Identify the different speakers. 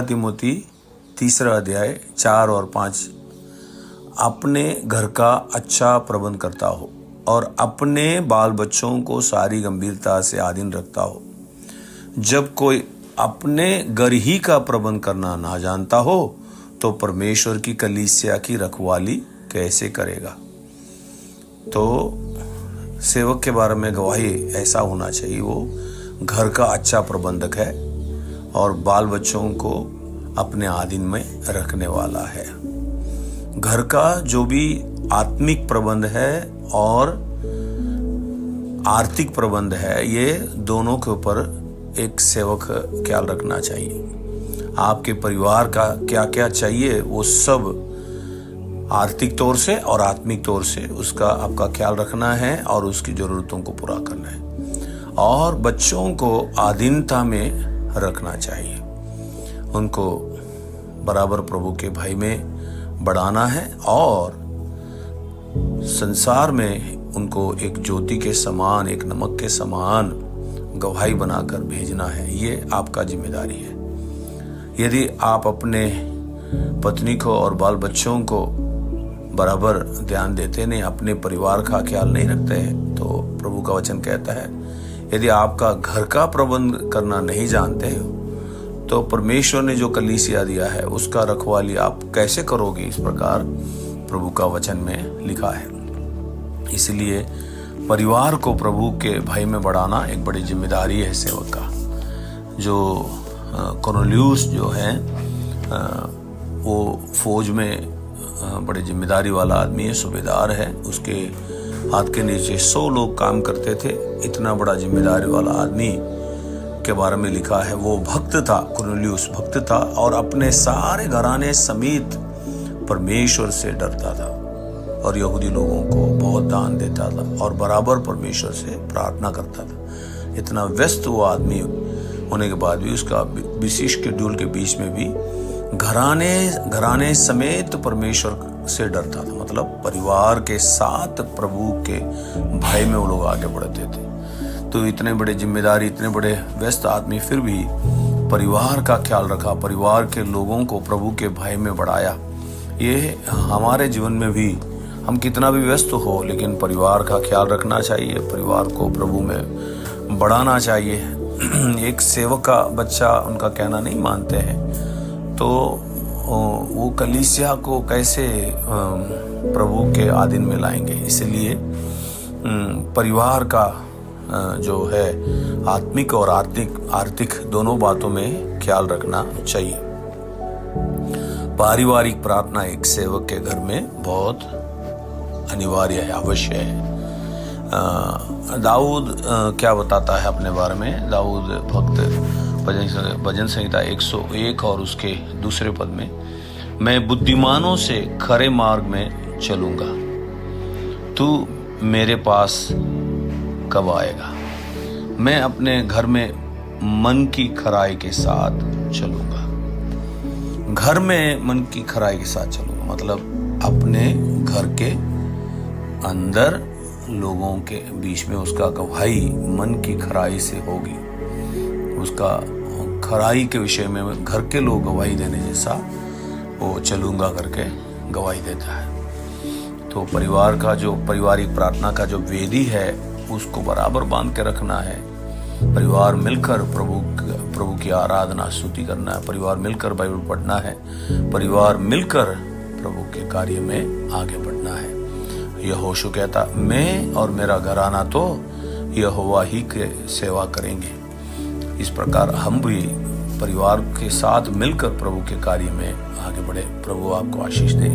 Speaker 1: तिमोथी 3 अध्याय 4 और 5 अपने घर का अच्छा प्रबंध करता हो और अपने बाल बच्चों को सारी गंभीरता से आधीन रखता हो। जब कोई अपने घर ही का प्रबंध करना ना जानता हो तो परमेश्वर की कलीसिया की रखवाली कैसे करेगा। तो सेवक के बारे में गवाही ऐसा होना चाहिए, वो घर का अच्छा प्रबंधक है और बाल बच्चों को अपने अधीन में रखने वाला है। घर का जो भी आत्मिक प्रबंध है और आर्थिक प्रबंध है, ये दोनों के ऊपर एक सेवक ख्याल रखना चाहिए। आपके परिवार का क्या क्या चाहिए वो सब आर्थिक तौर से और आत्मिक तौर से उसका आपका ख्याल रखना है और उसकी ज़रूरतों को पूरा करना है और बच्चों को अधीनता में रखना चाहिए। उनको बराबर प्रभु के भय में बढ़ाना है और संसार में उनको एक ज्योति के समान, एक नमक के समान गवाही बनाकर भेजना है। ये आपका जिम्मेदारी है। यदि आप अपने पत्नी को और बाल बच्चों को बराबर ध्यान देते नहीं, अपने परिवार का ख्याल नहीं रखते हैं, तो प्रभु का वचन कहता है यदि आपका घर का प्रबंध करना नहीं जानते हो तो परमेश्वर ने जो कलीसिया दिया है उसका रखवाली आप कैसे करोगे। इस प्रकार प्रभु का वचन में लिखा है। इसलिए परिवार को प्रभु के भय में बढ़ाना एक बड़ी जिम्मेदारी है सेवक का। जो कॉर्नेलियुस जो है वो फौज में बड़े जिम्मेदारी वाला आदमी है, सूबेदार है। उसके हाथ के नीचे 100 लोग काम करते थे। इतना बड़ा जिम्मेदारी वाला आदमी के बारे में लिखा है। वो भक्त था, कॉर्नेलियुस भक्त था और अपने सारे घराने समेत परमेश्वर से डरता था और यहूदी लोगों को बहुत दान देता था और बराबर परमेश्वर से प्रार्थना करता था। इतना व्यस्त वो आदमी होने के बाद भी उसका विशेष शेड्यूल के बीच में भी घराने समेत परमेश्वर से डरता था। मतलब परिवार के साथ प्रभु के भय में वो लोग आगे बढ़ते थे। तो इतने बड़े जिम्मेदारी, इतने बड़े व्यस्त आदमी फिर भी परिवार का ख्याल रखा, परिवार के लोगों को प्रभु के भय में बढ़ाया। ये हमारे जीवन में भी हम कितना भी व्यस्त हो लेकिन परिवार का ख्याल रखना चाहिए, परिवार को प्रभु में बढ़ाना चाहिए। एक सेवक का बच्चा उनका कहना नहीं मानते हैं तो वो कलीसिया को कैसे प्रभु के अधीन में लाएंगे। इसलिए परिवार का जो है आत्मिक और आर्थिक दोनों बातों में ख्याल रखना चाहिए। पारिवारिक प्रार्थना एक सेवक के घर में बहुत अनिवार्य है, अवश्य है। दाऊद क्या बताता है अपने बारे में। दाऊद भक्त भजन संहिता 101 और उसके दूसरे पद में, मैं बुद्धिमानों से खरे मार्ग में चलूंगा, तू मेरे पास कब आएगा। मैं अपने घर में मन की खराई के साथ चलूंगा। घर में मन की खराई के साथ चलूंगा मतलब अपने घर के अंदर लोगों के बीच में उसका गवाही मन की खराई से होगी। उसका खराई के विषय में घर के लोग गवाही देने जैसा वो चलूंगा करके गवाही देता है। तो परिवार का जो पारिवारिक प्रार्थना का जो वेदी है उसको बराबर बांध के रखना है। परिवार मिलकर प्रभु की आराधना स्तुति करना है। परिवार मिलकर बाइबल पढ़ना है। परिवार मिलकर प्रभु के कार्य में आगे बढ़ना है। यहोशू कहता, मैं और मेरा घराना तो यहोवा ही के सेवा करेंगे। इस प्रकार हम भी परिवार के साथ मिलकर प्रभु के कार्य में आगे बढ़े। प्रभु आपको आशीष दे।